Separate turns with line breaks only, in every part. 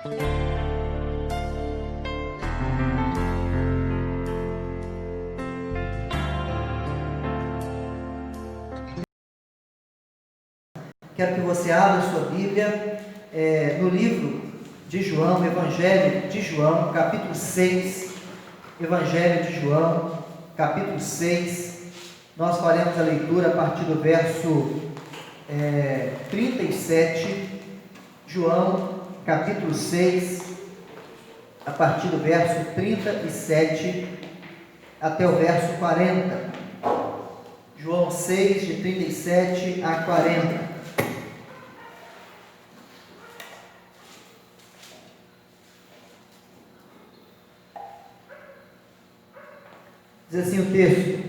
Quero que você abra sua Bíblia no livro de João, Evangelho de João, capítulo 6. Evangelho de João, capítulo 6. Nós faremos a leitura a partir do verso 37. João, capítulo 6, a partir do verso 37 até o verso 40. João 6, de 37 a 40. Diz assim o texto: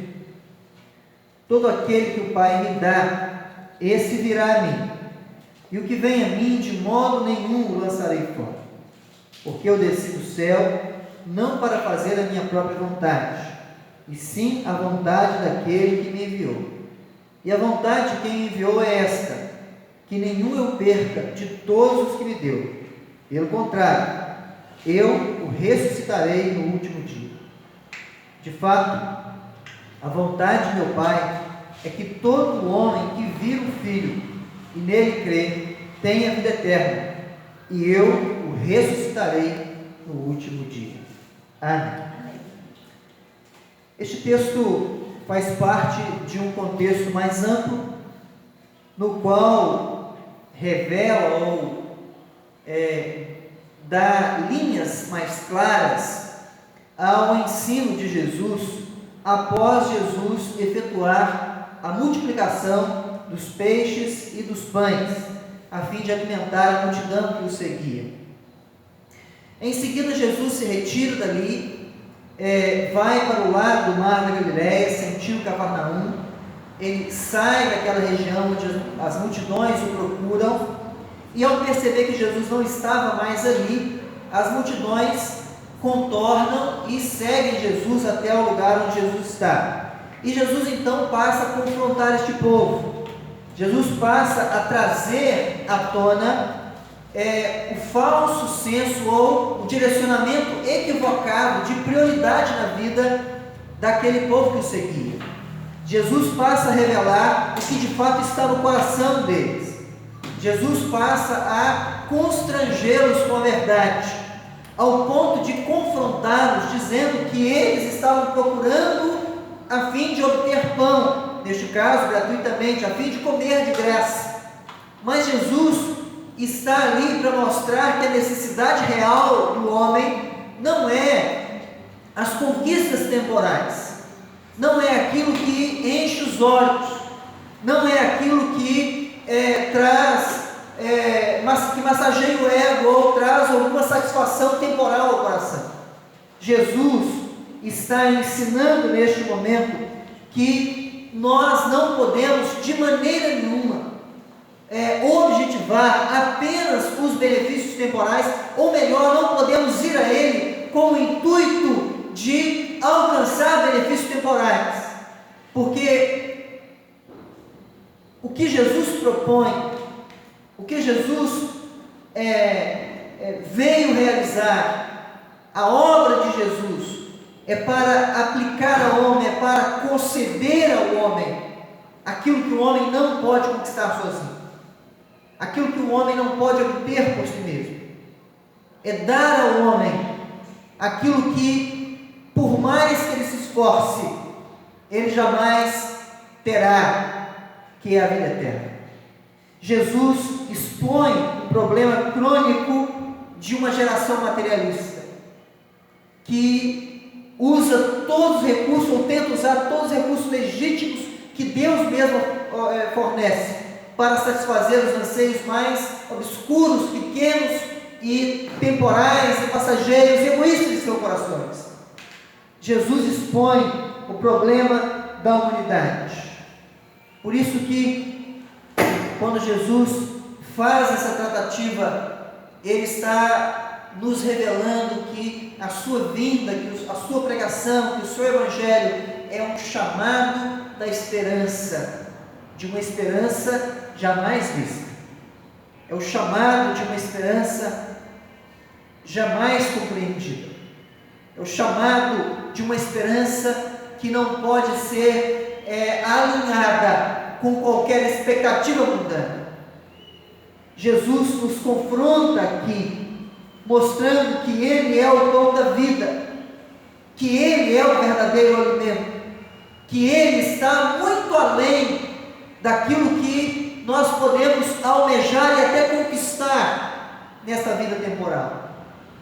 todo aquele que o Pai me dá, esse virá a mim, e o que vem a mim, de modo nenhum o lançarei fora. Porque eu desci do céu, não para fazer a minha própria vontade, e sim a vontade daquele que me enviou. E a vontade de quem me enviou é esta: que nenhum eu perca de todos os que me deu. Pelo contrário, eu o ressuscitarei no último dia. De fato, a vontade de meu Pai é que todo homem que vir o Filho e nele crê tenha vida eterna, e eu o ressuscitarei no último dia. Amém. Este texto faz parte de um contexto mais amplo, no qual revela ou dá linhas mais claras ao ensino de Jesus, após Jesus efetuar a multiplicação dos peixes e dos pães, a fim de alimentar a multidão que o seguia. Em seguida, Jesus se retira dali, vai para o lado do mar da Galileia, sentido Cafarnaum. Ele sai daquela região onde as multidões o procuram, e ao perceber que Jesus não estava mais ali, as multidões contornam e seguem Jesus até o lugar onde Jesus está. E Jesus então passa a confrontar este povo. Jesus passa a trazer à tona o falso senso ou o direcionamento equivocado de prioridade na vida daquele povo que o seguia. Jesus passa a revelar o que de fato está no coração deles. Jesus passa a constrangê-los com a verdade, ao ponto de confrontá-los, dizendo que eles estavam procurando a fim de obter pão, neste caso gratuitamente, a fim de comer de graça. Mas Jesus está ali para mostrar que a necessidade real do homem não é as conquistas temporais, não é aquilo que enche os olhos, não é aquilo que que massageia o ego ou traz alguma satisfação temporal ao coração. Jesus está ensinando neste momento que nós não podemos de maneira nenhuma objetivar apenas os benefícios temporais, ou melhor, não podemos ir a Ele com o intuito de alcançar benefícios temporais, porque o que Jesus propõe, o que Jesus veio realizar, a obra de Jesus é para aplicar ao homem, é para conceder ao homem aquilo que o homem não pode conquistar sozinho, aquilo que o homem não pode obter por si mesmo, é dar ao homem aquilo que, por mais que ele se esforce, ele jamais terá, que é a vida eterna. Jesus expõe o problema crônico de uma geração materialista, que usa todos os recursos, ou tenta usar todos os recursos legítimos que Deus mesmo fornece, para satisfazer os anseios mais obscuros, pequenos e temporais, e passageiros, e egoístas de seus corações. Jesus expõe o problema da humanidade. Por isso que, quando Jesus faz essa tratativa, Ele está nos revelando que a sua vinda, que a sua pregação, que o seu Evangelho é um chamado da esperança, de uma esperança jamais vista. É o chamado de uma esperança jamais compreendida. É o chamado de uma esperança que não pode ser alinhada com qualquer expectativa mundana. Jesus nos confronta aqui, mostrando que Ele é o pão da vida, que Ele é o verdadeiro alimento, que Ele está muito além daquilo que nós podemos almejar e até conquistar nesta vida temporal.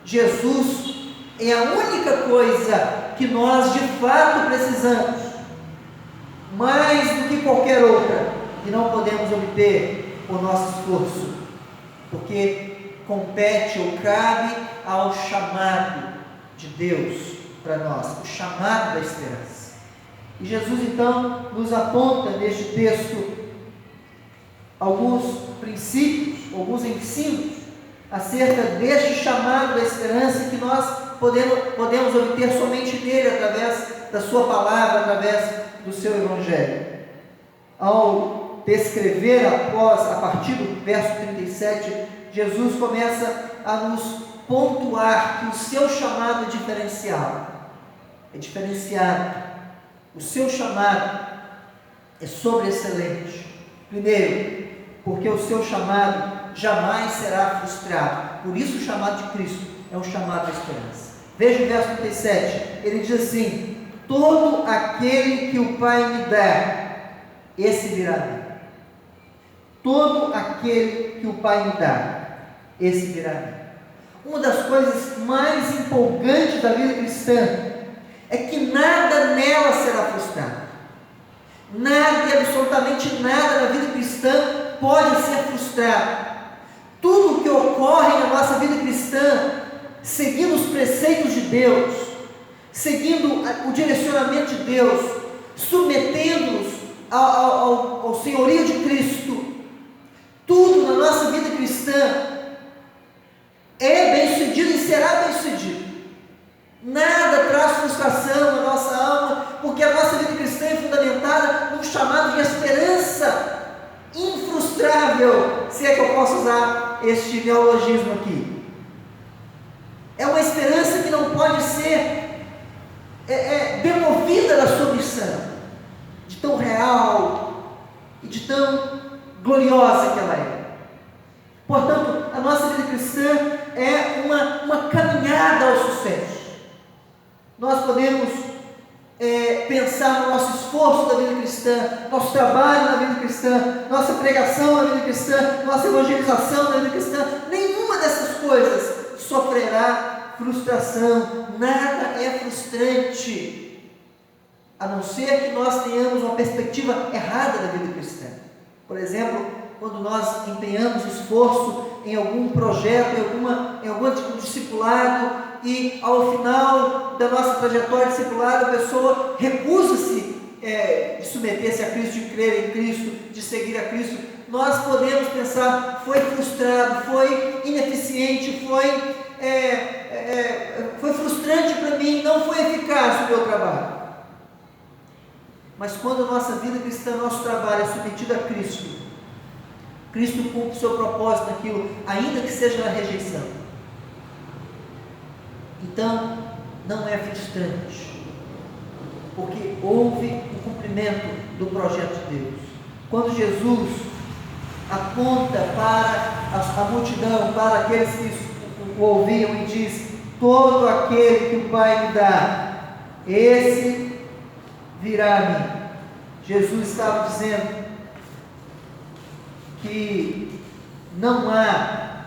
Jesus é a única coisa que nós de fato precisamos, mais do que qualquer outra, e não podemos obter por nosso esforço, porque compete ou cabe ao chamado de Deus para nós, o chamado da esperança. E Jesus então nos aponta neste texto alguns princípios, alguns ensinos acerca deste chamado da esperança que nós podemos obter somente nele, através da sua palavra, através do seu evangelho. Ao descrever a partir do verso 37, Jesus começa a nos pontuar que o seu chamado é diferenciado. É diferenciado. O seu chamado é sobreexcelente. Primeiro, porque o seu chamado jamais será frustrado. Por isso o chamado de Cristo é um chamado da esperança. Veja o verso 37, ele diz assim: todo aquele que o Pai me dá, esse virá a mim. Todo aquele que o Pai me dá, esse virá a mim. Uma das coisas mais empolgantes da vida cristã é que nada nela será frustrado. Nada e absolutamente nada na vida cristã pode ser frustrado. Tudo o que ocorre na nossa vida cristã, seguindo os preceitos de Deus, seguindo o direcionamento de Deus, submetendo-nos ao senhorio de Cristo, tudo na nossa vida cristã é bem-sucedido e será bem-sucedido. Nada traz frustração na nossa alma, porque a nossa vida cristã é fundamentada num chamado de esperança infrustrável, se é que eu posso usar este neologismo aqui. É uma esperança que não pode ser demovida da sua missão, de tão real e de tão gloriosa que ela é. Portanto, a nossa vida cristã é uma caminhada ao sucesso. Nós podemos pensar no nosso esforço da vida cristã, nosso trabalho na vida cristã, nossa pregação na vida cristã, nossa evangelização na vida cristã. Nenhuma dessas coisas sofrerá frustração. Nada é frustrante, a não ser que nós tenhamos uma perspectiva errada da vida cristã. Por exemplo, quando nós empenhamos esforço em algum projeto, em algum tipo de discipulado, e ao final da nossa trajetória discipular, a pessoa recusa-se de submeter-se a Cristo, de crer em Cristo, de seguir a Cristo, nós podemos pensar: foi frustrado, foi ineficiente, foi frustrante para mim, não foi eficaz o meu trabalho. Mas quando a nossa vida cristã, nosso trabalho é submetido a Cristo, Cristo cumpre o seu propósito naquilo, ainda que seja na rejeição. Então, não é frustrante, porque houve o cumprimento do projeto de Deus. Quando Jesus aponta para a multidão, para aqueles que o ouviam, e diz: todo aquele que o Pai me dá, esse virá a mim. Jesus estava dizendo que não há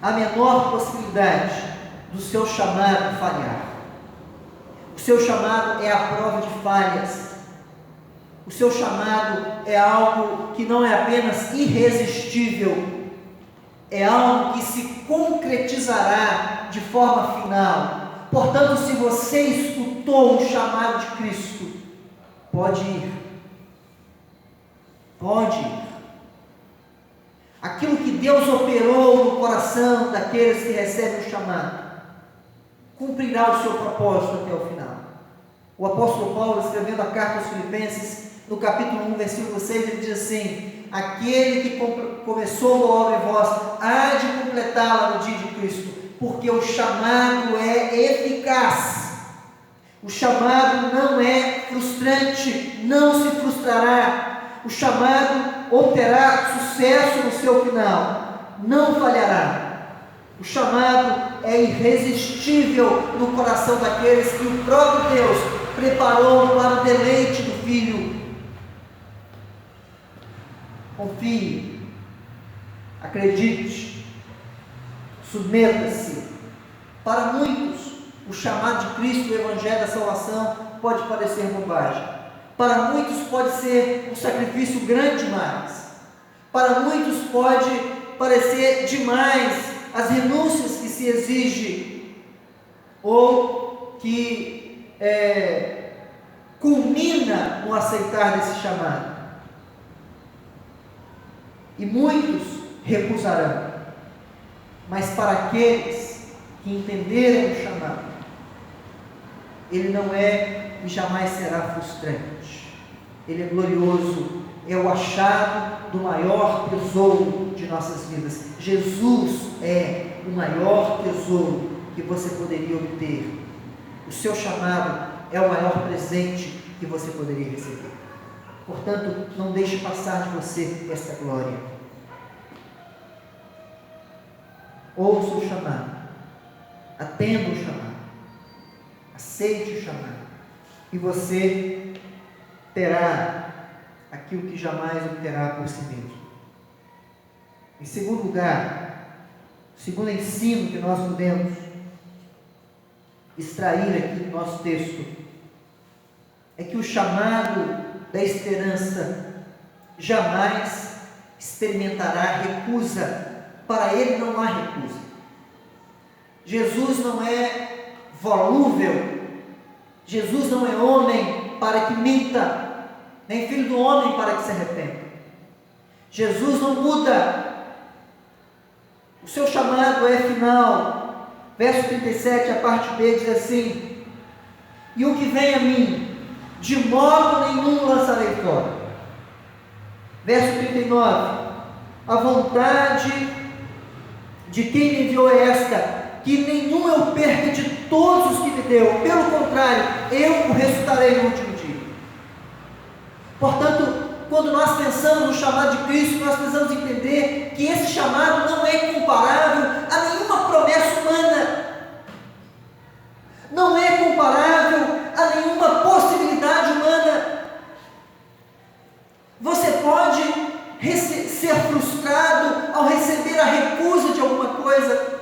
a menor possibilidade do seu chamado falhar. O seu chamado é a prova de falhas. O seu chamado é algo que não é apenas irresistível, é algo que se concretizará de forma final. Portanto, se você escutou o chamado de Cristo, pode ir. Pode ir. Aquilo que Deus operou no coração daqueles que recebem o chamado, cumprirá o seu propósito até o final. O apóstolo Paulo, escrevendo a carta aos Filipenses, no capítulo 1, versículo 6, ele diz assim: aquele que começou a obra em vós, há de completá-la no dia de Cristo. porque o chamado é eficaz. O chamado não é frustrante, não se frustrará. O chamado obterá sucesso no seu final, não falhará. O chamado é irresistível no coração daqueles que o próprio Deus preparou para o deleite do Filho. Confie, acredite, submeta-se. Para muitos, o chamado de Cristo, o Evangelho da salvação, pode parecer bobagem. Para muitos pode ser um sacrifício grande demais. Para muitos pode parecer demais as renúncias que se exige, ou que culmina no aceitar desse chamado. E muitos recusarão. Mas para aqueles que entenderem o chamado, ele não é e jamais será frustrante. Ele é glorioso, é o achado do maior tesouro de nossas vidas. Jesus é o maior tesouro que você poderia obter. O seu chamado é o maior presente que você poderia receber. Portanto, não deixe passar de você esta glória. Ouça o chamado, atenda o chamado, aceite o chamado, e você terá aquilo que jamais obterá por si mesmo. Em segundo lugar, o segundo ensino que nós podemos extrair aqui do nosso texto é que o chamado da esperança jamais experimentará recusa. Para ele não há recusa. Jesus não é volúvel. Jesus não é homem para que minta, nem filho do homem para que se arrependa. Jesus não muda. O seu chamado é final. Verso 37, a parte B diz assim: e o que vem a mim, de modo nenhum lançarei fora. Verso 39, a vontade de quem me enviou é esta, que nenhum eu perca de todos os que me deu, pelo contrário, eu o ressuscitarei no último dia. Portanto, quando nós pensamos no chamado de Cristo, nós precisamos entender que esse chamado não é comparável a nenhuma promessa humana, não é comparável a nenhuma possibilidade humana. Você pode ser frustrado ao receber a recusa de alguma coisa.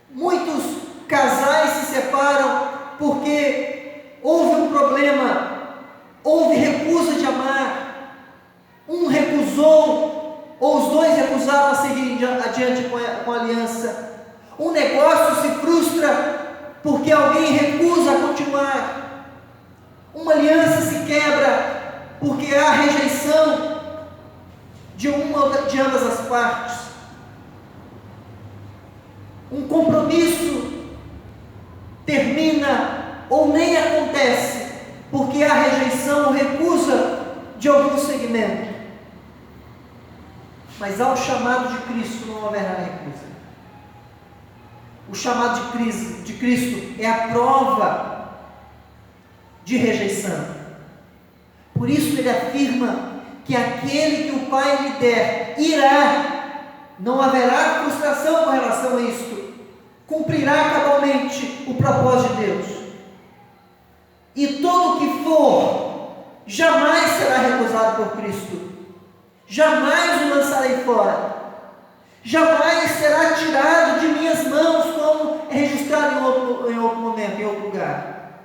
Muitos casais se separam porque houve um problema, houve recusa de amar. Um recusou, ou os dois recusaram a seguir adiante com a aliança. Um negócio se frustra porque alguém recusa a continuar. Uma aliança se quebra porque há rejeição de ambas as partes. Um compromisso termina ou nem acontece porque há rejeição ou recusa de algum segmento. Mas ao chamado de Cristo não haverá recusa. O chamado de Cristo é a prova de rejeição. Por isso ele afirma que aquele que o Pai lhe der irá, não haverá frustração com relação a isto, cumprirá cabalmente o propósito de Deus, e todo o que for, jamais será recusado por Cristo, jamais o lançarei fora, jamais será tirado de minhas mãos, como é registrado em outro momento, em outro lugar.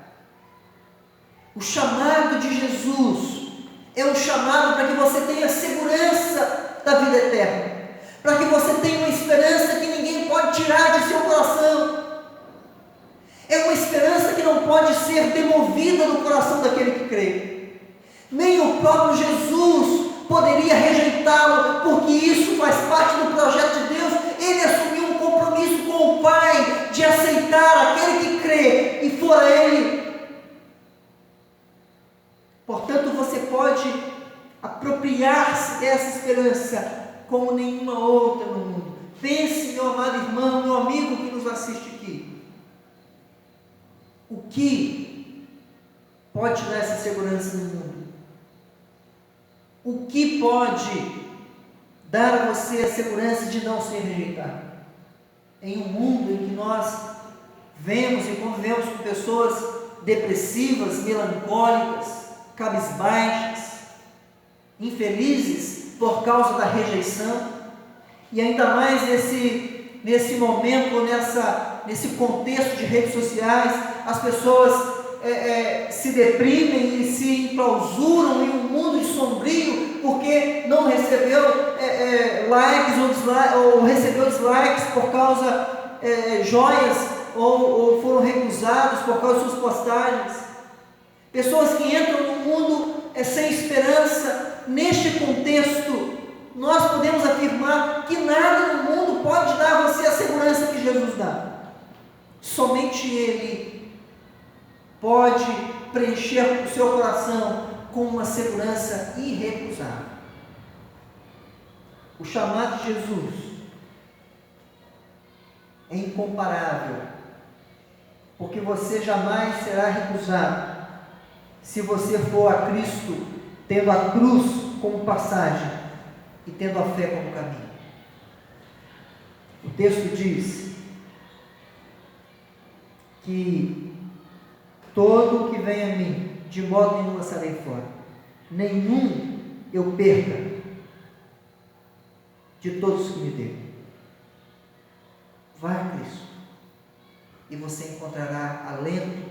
O chamado de Jesus é um chamado para que você tenha segurança da vida eterna, para que você tenha uma esperança que ninguém pode tirar de seu coração. É uma esperança que não pode ser demovida do coração daquele que crê. Nem o próprio Jesus poderia rejeitá-lo, porque isso faz parte do projeto de Deus. Ele assumiu um compromisso com o Pai de aceitar aquele que crê e for a Ele. Portanto, você pode apropriar-se dessa esperança como nenhuma outra no mundo. Pense, meu amado irmão, meu amigo que nos nos assiste aqui, o que pode te dar essa segurança no mundo? O que pode dar a você a segurança de não ser rejeitado? Em um mundo em que nós vemos e convivemos com pessoas depressivas, melancólicas, cabisbaixas, infelizes por causa da rejeição, e ainda mais nesse momento, nesse contexto de redes sociais, as pessoas se deprimem e se enclausuram em um mundo sombrio porque não recebeu likes ou recebeu dislikes por causa joias ou foram recusados por causa de suas postagens. Pessoas que entram no mundo sem esperança. Neste contexto, nós podemos afirmar que nada no mundo pode dar a você a segurança que Jesus dá. Somente Ele pode preencher o seu coração com uma segurança irrecusável. O chamado de Jesus é incomparável, porque você jamais será recusado se você for a Cristo tendo a cruz como passagem e tendo a fé como caminho. O texto diz que todo o que vem a mim, de modo nenhum lançarei fora, nenhum eu perca de todos que me deu. Vá a Cristo e você encontrará alento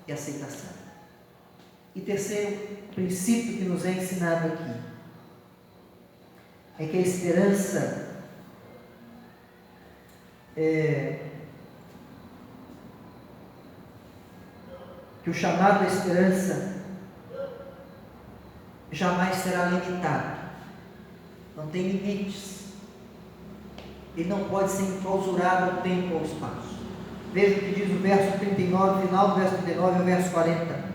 e aceitação. E terceiro princípio que nos é ensinado aqui é que a esperança que o chamado da esperança jamais será limitado, não tem limites, ele não pode ser enclausurado ao tempo ou ao espaço. Veja o que diz o verso 39, final do verso 39 e o verso 40.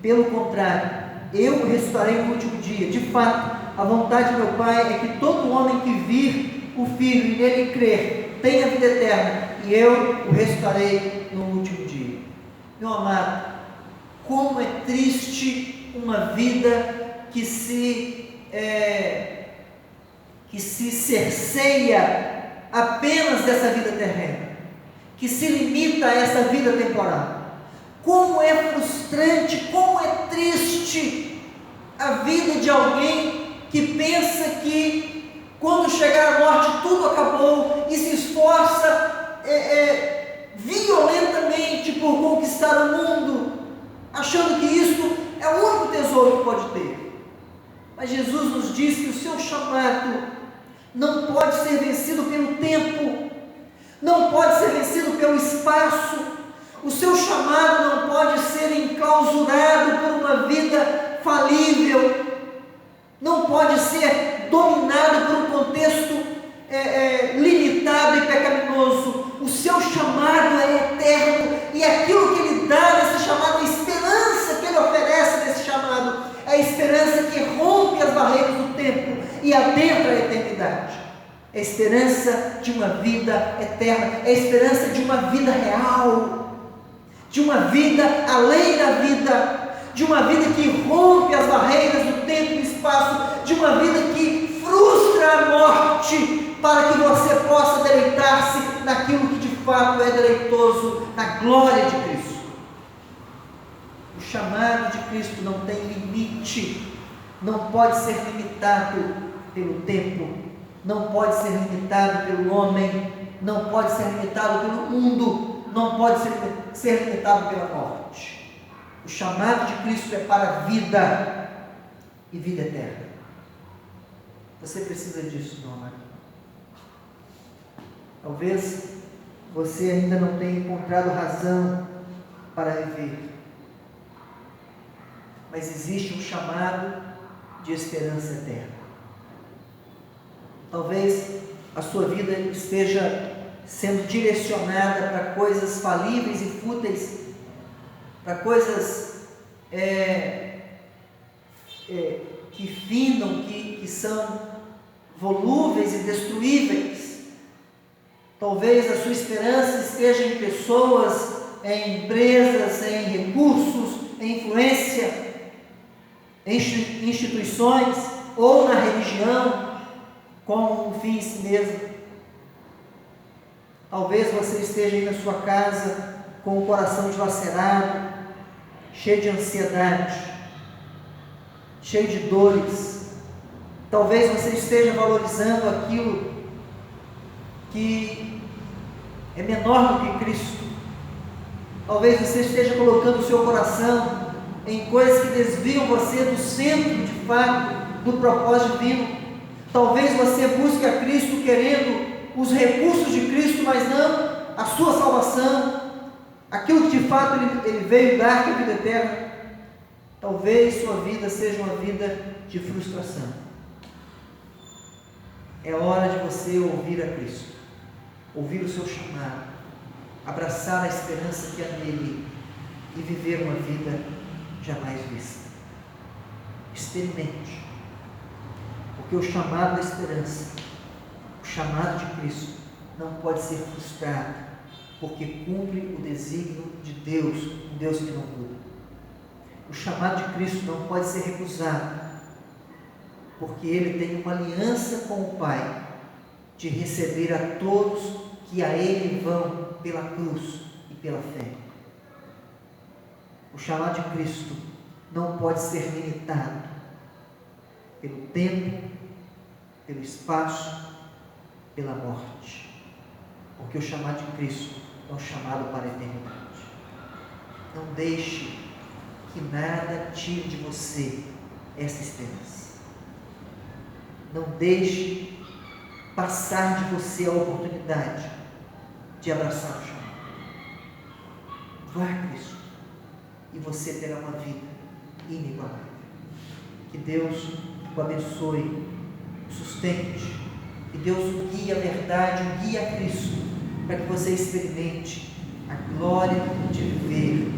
Pelo contrário, eu ressuscitarei no último dia. De fato, a vontade de meu Pai é que todo homem que vir o Filho e nele crer tenha vida eterna, e eu o ressuscitarei no último dia. Meu amado, como é triste uma vida que se cerceia apenas dessa vida terrena, que se limita a essa vida temporal. Como é frustrante, como é triste a vida de alguém que pensa que quando chegar a morte tudo acabou e se esforça violentamente por conquistar o mundo, achando que isso é o único tesouro que pode ter. Mas Jesus nos diz que o seu chamado não pode ser vencido pelo tempo, não pode ser vencido pelo espaço. O seu chamado não pode ser enclausurado por uma vida falível, não pode ser dominado por um contexto limitado e pecaminoso. O seu chamado é eterno, e aquilo que Ele dá nesse chamado, a esperança que Ele oferece nesse chamado, é a esperança que rompe as barreiras do tempo e adentra a eternidade. É a esperança de uma vida eterna, é a esperança de uma vida real, de uma vida além da vida, de uma vida que rompe as barreiras do tempo e espaço, de uma vida que frustra a morte, para que você possa deleitar-se naquilo que de fato é deleitoso, na glória de Cristo. O chamado de Cristo não tem limite, não pode ser limitado pelo tempo, não pode ser limitado pelo homem, não pode ser limitado pelo mundo, não pode ser limitado pela morte. O chamado de Cristo é para a vida e vida eterna. Você precisa disso, meu amado. Talvez você ainda não tenha encontrado razão para viver, mas existe um chamado de esperança eterna. Talvez a sua vida esteja sendo direcionada para coisas falíveis e fúteis, para coisas que findam, que são volúveis e destruíveis. Talvez a sua esperança esteja em pessoas, em empresas, em recursos, em influência, em instituições ou na religião, como um fim em si mesmo. Talvez você esteja aí na sua casa com o coração dilacerado, cheio de ansiedade, cheio de dores. Talvez você esteja valorizando aquilo que é menor do que Cristo. Talvez você esteja colocando o seu coração em coisas que desviam você do centro, de fato, do propósito divino. Talvez você busque a Cristo querendo os recursos de Cristo, mas não a sua salvação, aquilo que de fato Ele veio dar, que é a vida eterna. Talvez sua vida seja uma vida de frustração. É hora de você ouvir a Cristo, ouvir o seu chamado, abraçar a esperança que há nele e viver uma vida jamais vista. Experimente, porque o chamado da esperança, o chamado de Cristo, não pode ser frustrado, porque cumpre o desígnio de Deus, um Deus que não muda. O chamado de Cristo não pode ser recusado, porque Ele tem uma aliança com o Pai, de receber a todos que a Ele vão pela cruz e pela fé. O chamado de Cristo não pode ser limitado pelo tempo, pelo espaço, pela morte, porque o chamado de Cristo é um chamado para a eternidade. Não deixe que nada tire de você essa esperança. Não deixe passar de você a oportunidade de abraçar o chamado. Vá a Cristo e você terá uma vida inigualável. Que Deus o abençoe, o sustente, que Deus o guie à verdade, o guie a Cristo, para que você experimente a glória de viver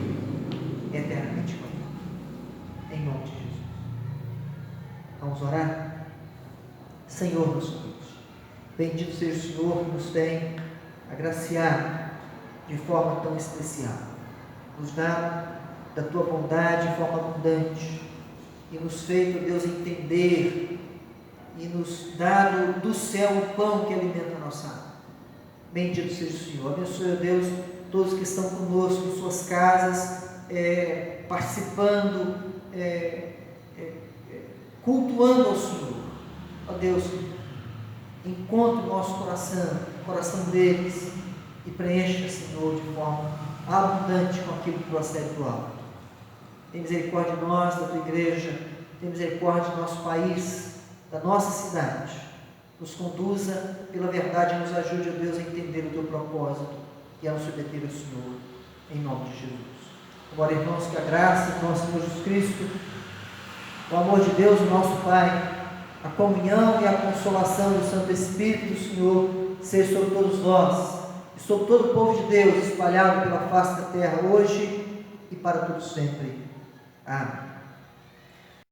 eternamente com Ele. Em nome de Jesus. Vamos orar? Senhor nosso Deus, bendito seja o Senhor que nos tem agraciado de forma tão especial, nos dá da Tua bondade de forma abundante, e nos feito, Deus, entender e nos dado do céu o pão que alimenta a nossa alma. Bendito seja o Senhor. Abençoe, ó Deus, todos que estão conosco em suas casas, participando, cultuando ao Senhor. Ó Deus, encontre o nosso coração, o coração deles, e preencha, Senhor, de forma abundante com aquilo que procede do alto. Tem misericórdia de nós, da Tua igreja, tem misericórdia do nosso país, da nossa cidade. Nos conduza pela verdade e nos ajude, ó Deus, a entender o Teu propósito, que é nos submeter ao Senhor, em nome de Jesus. Agora, irmãos, que a graça do nosso Senhor Jesus Cristo, o amor de Deus, o nosso Pai, a comunhão e a consolação do Santo Espírito do Senhor seja sobre todos nós e sobre todo o povo de Deus espalhado pela face da terra hoje e para todos sempre. Amém.